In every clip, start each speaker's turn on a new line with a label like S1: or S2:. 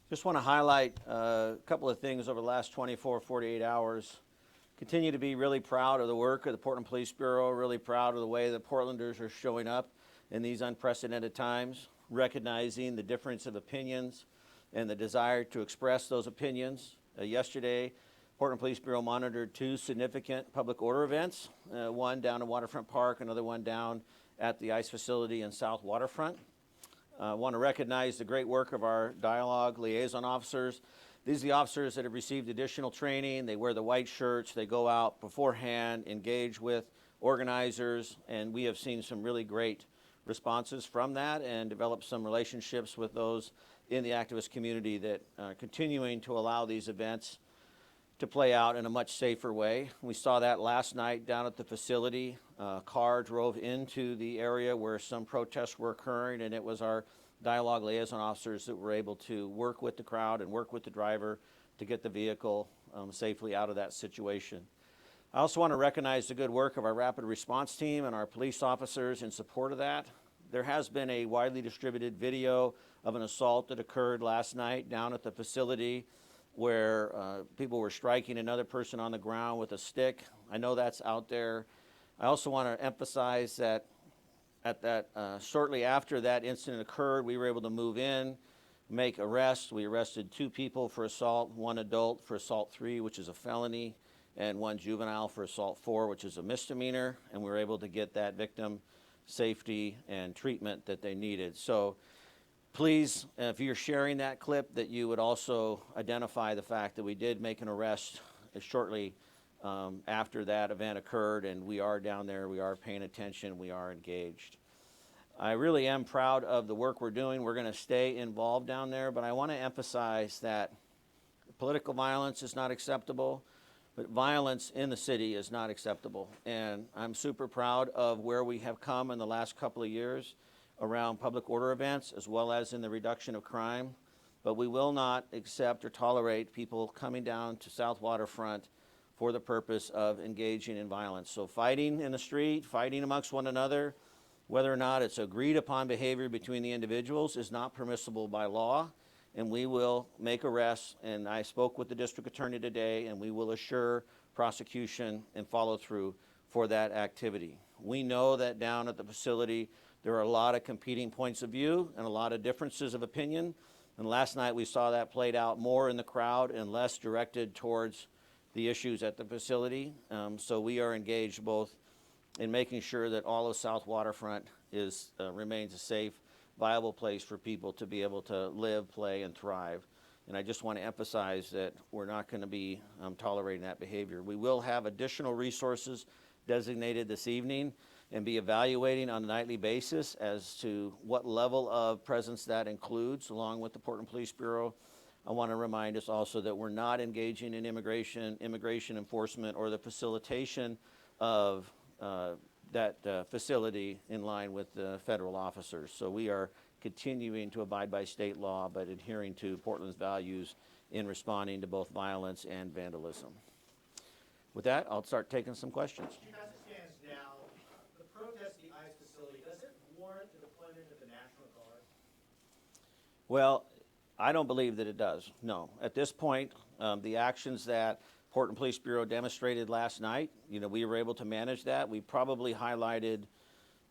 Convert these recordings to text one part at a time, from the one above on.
S1: Just want to highlight a couple of things over the last 24, 48 hours. Continue to be really proud of the work of the Portland Police Bureau, really proud of the way the Portlanders are showing up in these unprecedented times, recognizing the difference of opinions and the desire to express those opinions. Yesterday, Portland Police Bureau monitored two significant public order events, one down at Waterfront Park, another one down at the ICE facility in South Waterfront. I want to recognize the great work of our dialogue liaison officers. These are the officers that have received additional training. They wear the white shirts. They go out beforehand, engage with organizers, and we have seen some really great responses from that and developed some relationships with those in the activist community that are continuing to allow these events to play out in a much safer way. We saw that last night down at the facility. A car drove into the area where some protests were occurring, and it was our dialogue liaison officers that were able to work with the crowd and work with the driver to get the vehicle safely out of that situation. I also want to recognize the good work of our rapid response team and our police officers in support of that. There has been a widely distributed video of an assault that occurred last night down at the facility where people were striking another person on the ground with a stick. I know that's out there. I also want to emphasize that shortly after that incident occurred, we were able to move in, make arrests. We arrested 2 people for assault, 1 adult for assault 3, which is a felony, and 1 juvenile for assault 4, which is a misdemeanor, and we were able to get that victim safety and treatment that they needed. So please, if you're sharing that clip, that you would also identify the fact that we did make an arrest shortly after that event occurred, and we are down there, we are paying attention, we are engaged. I really am proud of the work we're doing. We're going to stay involved down there, but I want to emphasize that political violence is not acceptable, but violence in the city is not acceptable. And I'm super proud of where we have come in the last couple of years around public order events, as well as in the reduction of crime. But we will not accept or tolerate people coming down to South Waterfront for the purpose of engaging in violence. So fighting in the street, fighting amongst one another, whether or not it's agreed upon behavior between the individuals, is not permissible by law, and we will make arrests. And I spoke with the district attorney today, and we will assure prosecution and follow through for that activity. We know that down at the facility, there are a lot of competing points of view and a lot of differences of opinion. And last night we saw that played out more in the crowd and less directed towards the issues at the facility. So we are engaged both in making sure that all of South Waterfront remains a safe, viable place for people to be able to live, play, and thrive. And I just want to emphasize that we're not going to be tolerating that behavior. We will have additional resources designated this evening and be evaluating on a nightly basis as to what level of presence that includes, along with the Portland Police Bureau. I want to remind us also that we're not engaging in immigration enforcement, or the facilitation of that facility in line with the federal officers. So we are continuing to abide by state law, but adhering to Portland's values in responding to both violence and vandalism. With that, I'll start taking some questions.
S2: As it stands now, the protest at the ICE facility, does it warrant the deployment of the National Guard?
S1: Well, I don't believe that it does, no. At this point, the actions that Portland Police Bureau demonstrated last night, we were able to manage that. We probably highlighted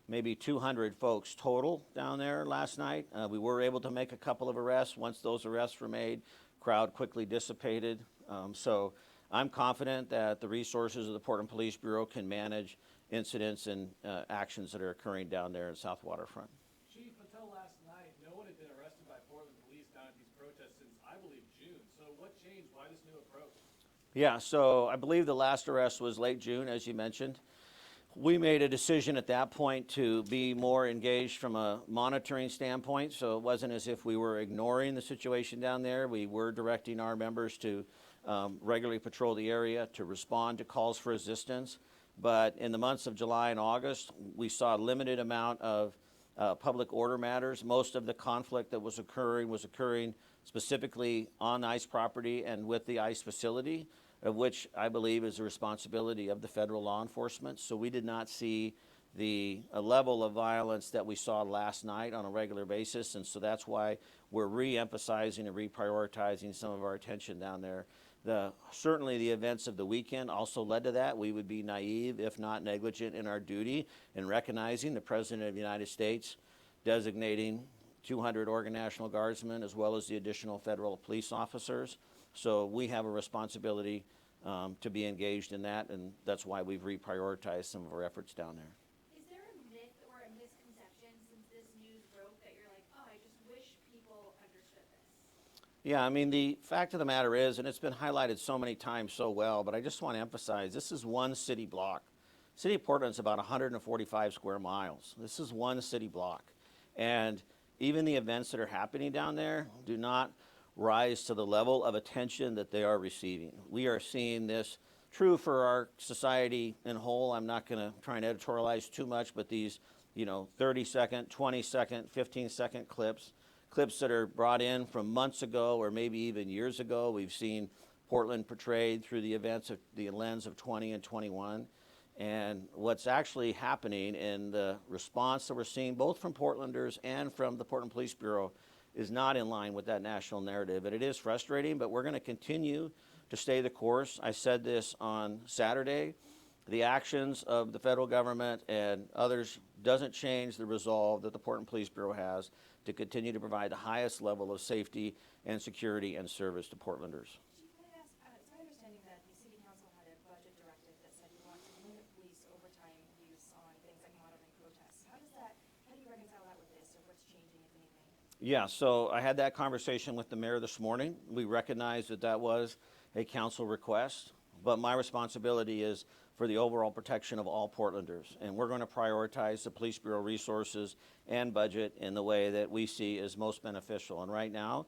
S1: maybe 200 folks total down there last night. We were able to make a couple of arrests. Once those arrests were made, crowd quickly dissipated. So I'm confident that the resources of the Portland Police Bureau can manage incidents and actions that are occurring down there in South Waterfront.
S3: Chief, until last night, no one had been arrested by Portland police down at these protests since, I believe, June. So what changed? Why this new approach?
S1: Yeah, so I believe the last arrest was late June, as you mentioned. We made a decision at that point to be more engaged from a monitoring standpoint, so it wasn't as if we were ignoring the situation down there. We were directing our members to regularly patrol the area, to respond to calls for assistance. But in the months of July and August, we saw a limited amount of public order matters. Most of the conflict that was occurring specifically on ICE property and with the ICE facility, of which I believe is the responsibility of the federal law enforcement. So we did not see the level of violence that we saw last night on a regular basis, and so that's why we're re-emphasizing and reprioritizing some of our attention down there. Certainly the events of the weekend also led to that. We would be naive, if not negligent, in our duty in recognizing the President of the United States designating 200 Oregon National Guardsmen as well as the additional federal police officers. So we have a responsibility to be engaged in that, and that's why we've reprioritized some of our efforts down there.
S4: Is there a myth or a misconception since this news broke that you're like, oh, I just wish people understood this?
S1: Yeah, I mean, the fact of the matter is, and it's been highlighted so many times so well, but I just want to emphasize, this is one city block. City of Portland's about 145 square miles. This is one city block. And even the events that are happening down there do not rise to the level of attention that they are receiving. We are seeing this true for our society in whole. I'm not going to try and editorialize too much, but these, 30-second, 20-second, 15-second clips that are brought in from months ago or maybe even years ago. We've seen Portland portrayed through the events of the lens of 20 and 21. And what's actually happening in the response that we're seeing both from Portlanders and from the Portland Police Bureau is not in line with that national narrative. And it is frustrating, but we're going to continue to stay the course. I said this on Saturday. The actions of the federal government and others doesn't change the resolve that the Portland Police Bureau has to continue to provide the highest level of safety and security and service to Portlanders.
S4: Chief, can I ask, it's my understanding that the City Council had a budget directive that said you want to limit police overtime use on things like monitoring protests. How do you reconcile that with this, or what's changing, if anything?
S1: Yeah, so I had that conversation with the mayor this morning. We recognize that that was a council request, but my responsibility is for the overall protection of all Portlanders. And we're going to prioritize the Police Bureau resources and budget in the way that we see as most beneficial. And right now,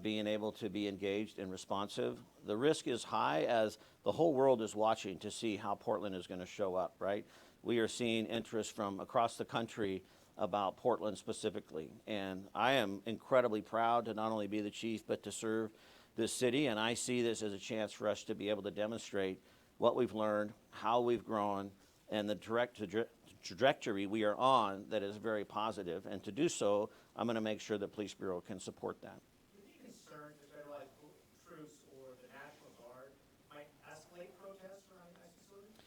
S1: being able to be engaged and responsive, the risk is high as the whole world is watching to see how Portland is going to show up, right? We are seeing interest from across the country about Portland specifically. And I am incredibly proud to not only be the chief, but to serve this city. And I see this as a chance for us to be able to demonstrate what we've learned, how we've grown, and the trajectory we are on that is very positive. And to do so, I'm going to make sure the Police Bureau can support that.
S2: Would you be concerned that federalized troops or the National Guard might escalate protests around ICE facilities?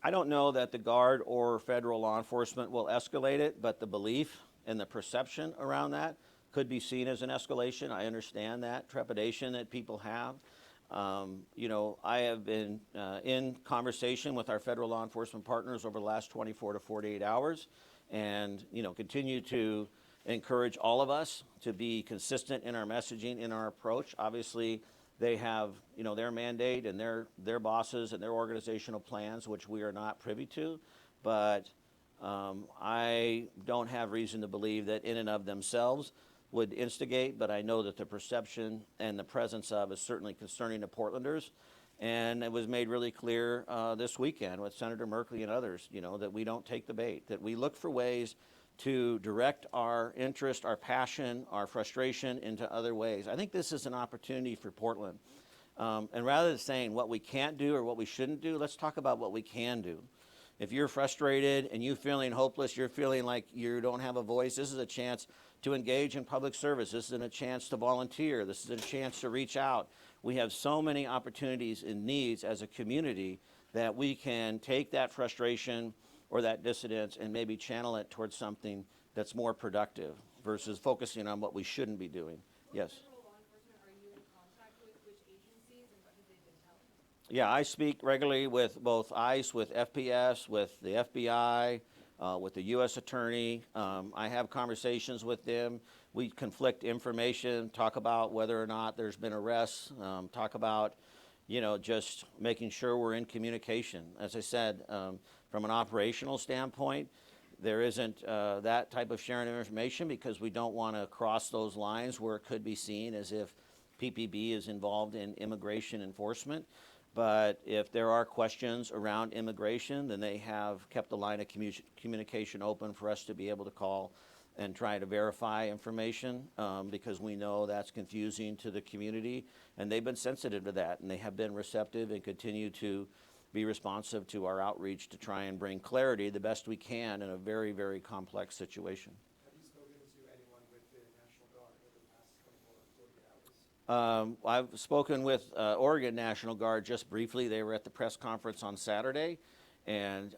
S1: I don't know that the Guard or federal law enforcement will escalate it, but the belief and the perception around that could be seen as an escalation. I understand that trepidation that people have. I have been in conversation with our federal law enforcement partners over the last 24 to 48 hours and, continue to encourage all of us to be consistent in our messaging, in our approach. Obviously, they have, their mandate and their bosses and their organizational plans, which we are not privy to. But I don't have reason to believe that in and of themselves would instigate, but I know that the perception and the presence of is certainly concerning to Portlanders. And it was made really clear this weekend with Senator Merkley and others, that we don't take the bait, that we look for ways to direct our interest, our passion, our frustration into other ways. I think this is an opportunity for Portland. And rather than saying what we can't do or what we shouldn't do, let's talk about what we can do. If you're frustrated and you're feeling hopeless, you're feeling like you don't have a voice, this is a chance to engage in public service. This is a chance to volunteer. This is a chance to reach out. We have so many opportunities and needs as a community that we can take that frustration or that dissidence and maybe channel it towards something that's more productive versus focusing on what we shouldn't be doing. Yes.
S4: Federal law enforcement, are you in contact with which agencies, and what have they been telling you?
S1: Yeah, I speak regularly with both ICE, with FPS, with the FBI, with the U.S. Attorney. I have conversations with them. We conflict information, talk about whether or not there's been arrests, talk about, just making sure we're in communication. As I said, from an operational standpoint, there isn't that type of sharing of information because we don't want to cross those lines where it could be seen as if PPB is involved in immigration enforcement. But if there are questions around immigration, then they have kept the line of communication open for us to be able to call and try to verify information because we know that's confusing to the community. And they've been sensitive to that, and they have been receptive and continue to be responsive to our outreach to try and bring clarity the best we can in a very, very complex situation.
S2: Have you spoken to anyone with the National Guard over the past 24 or 48 hours?
S1: I've spoken with Oregon National Guard just briefly. They were at the press conference on Saturday, and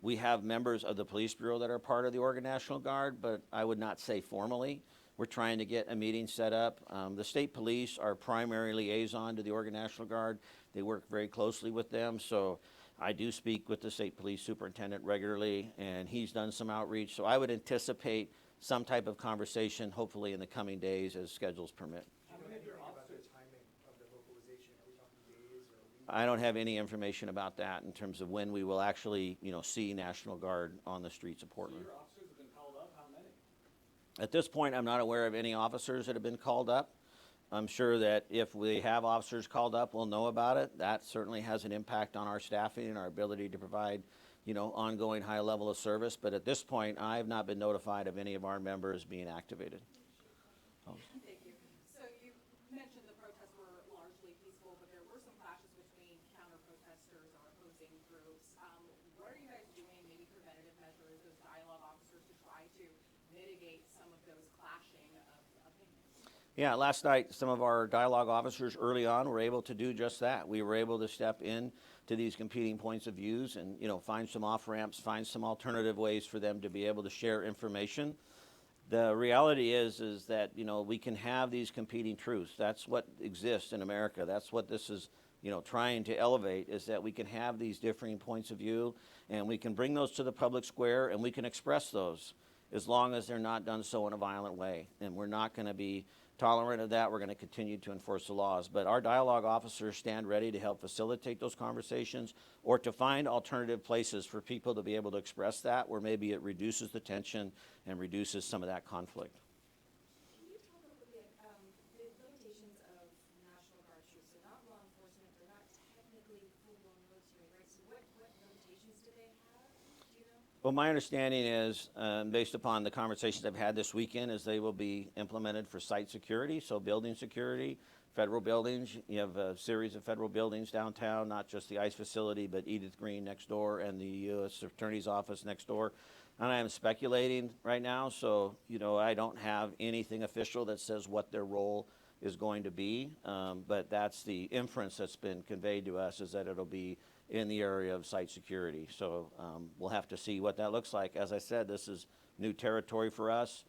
S1: we have members of the police bureau that are part of the Oregon National Guard, but I would not say formally. We're trying to get a meeting set up. The state police are primary liaison to the Oregon National Guard. They work very closely with them, so I do speak with the state police superintendent regularly, and he's done some outreach. So I would anticipate some type of conversation, hopefully in the coming days as schedules permit.
S2: Do you know anything about the timing of the mobilization? Are we talking days or weeks?
S1: I don't have any information about that in terms of when we will actually, see National Guard on the streets of
S3: So
S1: Portland.
S3: your officers have been called up, how many?
S1: At this point, I'm not aware of any officers that have been called up. I'm sure that if we have officers called up, we'll know about it. That certainly has an impact on our staffing and our ability to provide, ongoing high level of service. But at this point, I have not been notified of any of our members being activated.
S5: Thank you. So you mentioned the protests were largely peaceful, but there were some clashes between counter-protesters or opposing groups. What are you guys doing, maybe preventative measures, those dialogue officers, to try to mitigate some of those clashing of opinions?
S1: Yeah, last night, some of our dialogue officers early on were able to do just that. We were able to step in to these competing points of views and, find some off-ramps, find some alternative ways for them to be able to share information. The reality is that, we can have these competing truths. That's what exists in America. That's what this is, trying to elevate, is that we can have these differing points of view and we can bring those to the public square and we can express those as long as they're not done so in a violent way. And we're not going to be tolerant of that. We're going to continue to enforce the laws. But our dialogue officers stand ready to help facilitate those conversations or to find alternative places for people to be able to express that where maybe it reduces the tension and reduces some of that conflict.
S4: Can you talk a little bit, the limitations of National Guard troops? They're not law enforcement, they're not technically full-blown military, right? So what limitations do they have? Do you know?
S1: Well, my understanding is, based upon the conversations I've had this weekend, is they will be implemented for site security, so building security, federal buildings. You have a series of federal buildings downtown, not just the ICE facility, but Edith Green next door and the U.S. Attorney's office next door. And I am speculating right now, so, I don't have anything official that says what their role is going to be, but that's the inference that's been conveyed to us, is that it'll be in the area of site security. So we'll have to see what that looks like. As I said, this is new territory for us,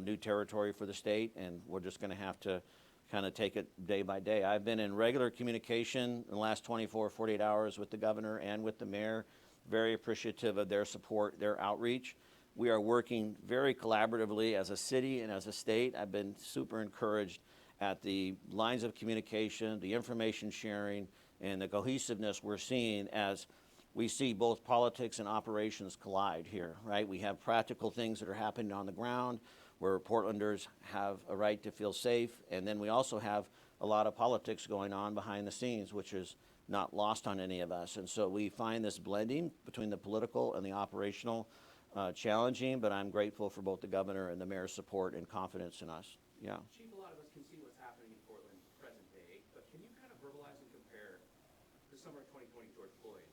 S1: new territory for the state, and we're just going to have to kind of take it day by day. I've been in regular communication in the last 24, 48 hours with the governor and with the mayor, very appreciative of their support, their outreach. We are working very collaboratively as a city and as a state. I've been super encouraged at the lines of communication, the information sharing, and the cohesiveness we're seeing as we see both politics and operations collide here, right? We have practical things that are happening on the ground where Portlanders have a right to feel safe, and then we also have a lot of politics going on behind the scenes, which is not lost on any of us. And so we find this blending between the political and the operational challenging, but I'm grateful for both the governor and the mayor's support and confidence in us. Yeah.
S6: Chief, a lot of us can see what's happening in Portland present day, but can you kind of verbalize and compare the summer of 2020 George Floyd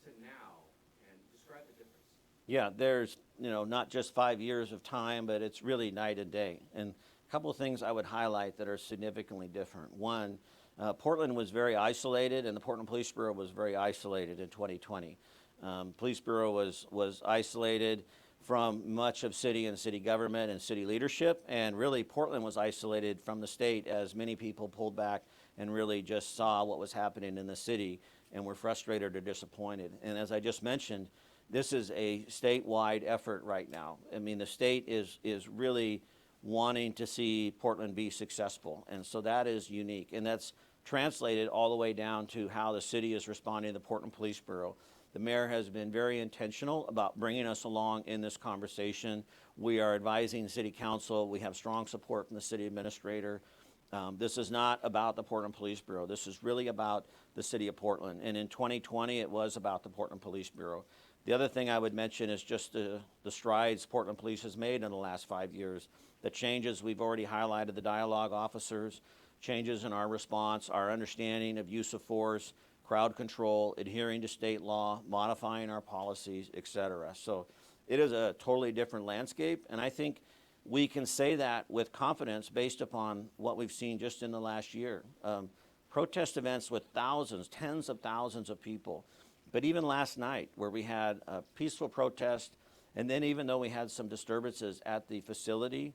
S6: to now and describe the difference?
S1: Yeah, there's, not just 5 years of time, but it's really night and day. And a couple of things I would highlight that are significantly different. One, Portland was very isolated, and the Portland Police Bureau was very isolated in 2020. Police Bureau was isolated from much of city and city government and city leadership, and really Portland was isolated from the state as many people pulled back and really just saw what was happening in the city and were frustrated or disappointed. And as I just mentioned, this is a statewide effort right now. I mean, the state is really wanting to see Portland be successful, and so that is unique, and that's translated all the way down to how the city is responding to the Portland Police Bureau. The mayor has been very intentional about bringing us along in this conversation. We are advising city council. We have strong support from the city administrator. This is not about the Portland Police Bureau. This is really about the city of Portland. And in 2020, it was about the Portland Police Bureau. The other thing I would mention is just the strides Portland Police has made in the last 5 years. The changes we've already highlighted, the dialogue officers, changes in our response, our understanding of use of force, crowd control, adhering to state law, modifying our policies, et cetera. So it is a totally different landscape, and I think we can say that with confidence based upon what we've seen just in the last year. Protest events with thousands, tens of thousands of people. But even last night, where we had a peaceful protest, and then even though we had some disturbances at the facility,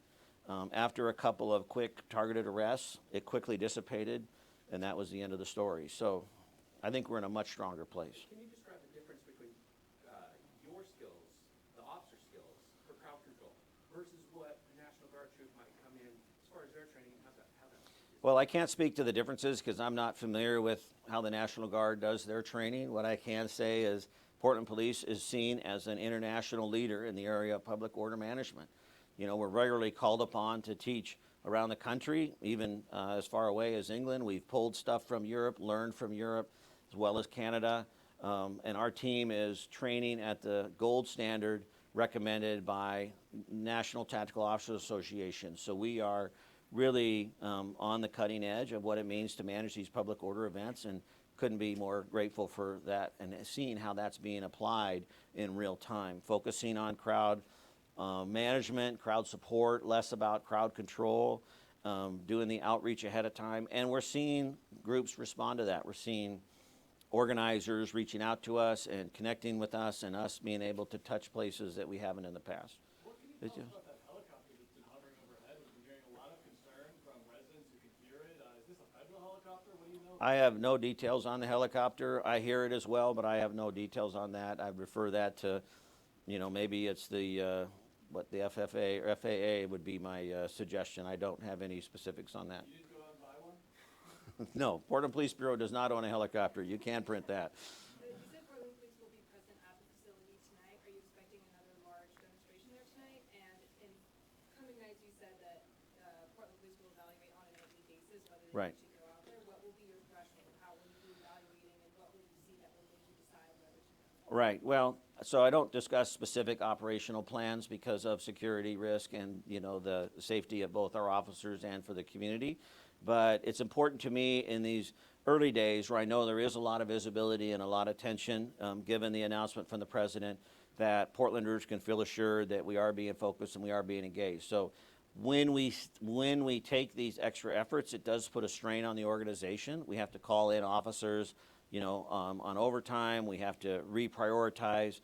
S1: after a couple of quick targeted arrests, it quickly dissipated, and that was the end of the story. So I think we're in a much stronger place.
S6: Can you describe the difference between your skills, the officer skills for crowd control, versus what a National Guard troop might come in as far as their training? How that?
S1: Well, I can't speak to the differences because I'm not familiar with how the National Guard does their training. What I can say is Portland Police is seen as an international leader in the area of public order management. You know, we're regularly called upon to teach around the country, even as far away as England. We've pulled stuff from Europe, learned from Europe, as well as Canada. And our team is training at the gold standard recommended by National Tactical Officers Association. So we are really on the cutting edge of what it means to manage these public order events, and couldn't be more grateful for that and seeing how that's being applied in real time, focusing on crowd management, crowd support, less about crowd control, doing the outreach ahead of time. And we're seeing groups respond to that. We're seeing organizers reaching out to us and connecting with us, and us being able to touch places that we haven't in the past.
S3: What can you tell us about that helicopter that's been hovering overhead? We've been hearing a lot of concern from residents who can hear it. Is this a federal helicopter? What do you know?
S1: I have no details on the helicopter. I hear it as well, but I have no details on that. I refer that to, you know, maybe it's the what the FFA or FAA would be my suggestion. I don't have any specifics on that.
S3: You didn't go out and buy one?
S1: No, Portland Police Bureau does not own a helicopter. You can print that.
S4: You said Portland Police will be present at the facility tonight. Are you expecting another large demonstration there tonight? And in coming nights, you said that Portland Police will evaluate on a nightly basis whether they
S1: Right.
S4: should go out there. What will be your threshold? How will you be evaluating, and what will you see that will make you decide whether to go?
S1: Right. Well, so I don't discuss specific operational plans because of security risk and, you know, the safety of both our officers and for the community. But it's important to me in these early days where I know there is a lot of visibility and a lot of tension, given the announcement from the president, that Portlanders can feel assured that we are being focused and we are being engaged. So when we take these extra efforts, it does put a strain on the organization. We have to call in officers, you know, on overtime. We have to reprioritize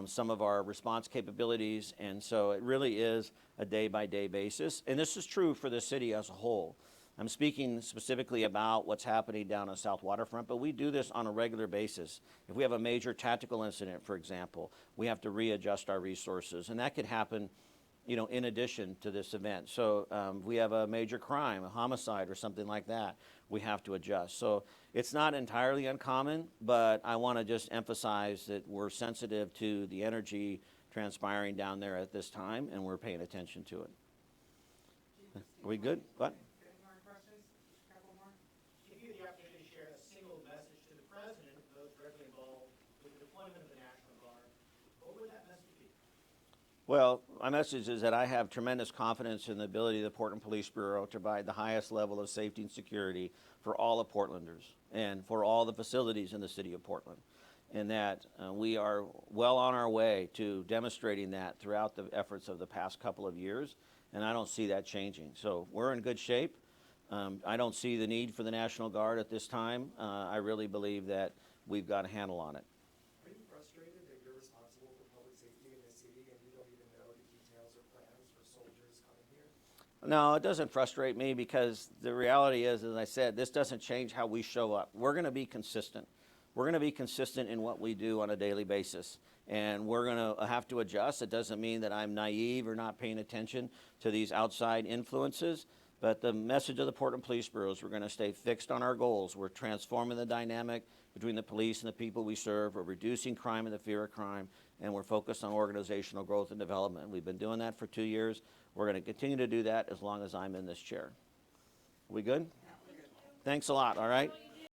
S1: some of our response capabilities. And so it really is a day-by-day basis. And this is true for the city as a whole. I'm speaking specifically about what's happening down on South Waterfront, but we do this on a regular basis. If we have a major tactical incident, for example, we have to readjust our resources. And that could happen, you know, in addition to this event. So we have a major crime, a homicide or something like that, we have to adjust. So it's not entirely uncommon, but I want to just emphasize that we're sensitive to the energy transpiring down there at this time, and we're paying attention to it. Are we good? What?
S2: Any more questions? Just a couple more. If you had the opportunity to share a single message to the president and those directly involved with the deployment of the National Guard, what would that message be?
S1: Well, my message is that I have tremendous confidence in the ability of the Portland Police Bureau to provide the highest level of safety and security for all of Portlanders and for all the facilities in the city of Portland. And that we are well on our way to demonstrating that throughout the efforts of the past couple of years, and I don't see that changing. So we're in good shape. I don't see the need for the National Guard at this time. I really believe that we've got a handle on it.
S7: Are you frustrated that you're responsible for public safety in the city and you don't even know the details or plans for soldiers coming here?
S1: No, it doesn't frustrate me because the reality is, as I said, this doesn't change how we show up. We're going to be consistent. We're going to be consistent in what we do on a daily basis, and we're going to have to adjust. It doesn't mean that I'm naive or not paying attention to these outside influences, but the message of the Portland Police Bureau is we're going to stay fixed on our goals. We're transforming the dynamic between the police and the people we serve. We're reducing crime and the fear of crime, and we're focused on organizational growth and development. We've been doing that for 2 years. We're going to continue to do that as long as I'm in this chair. We good? Thanks a lot, all right?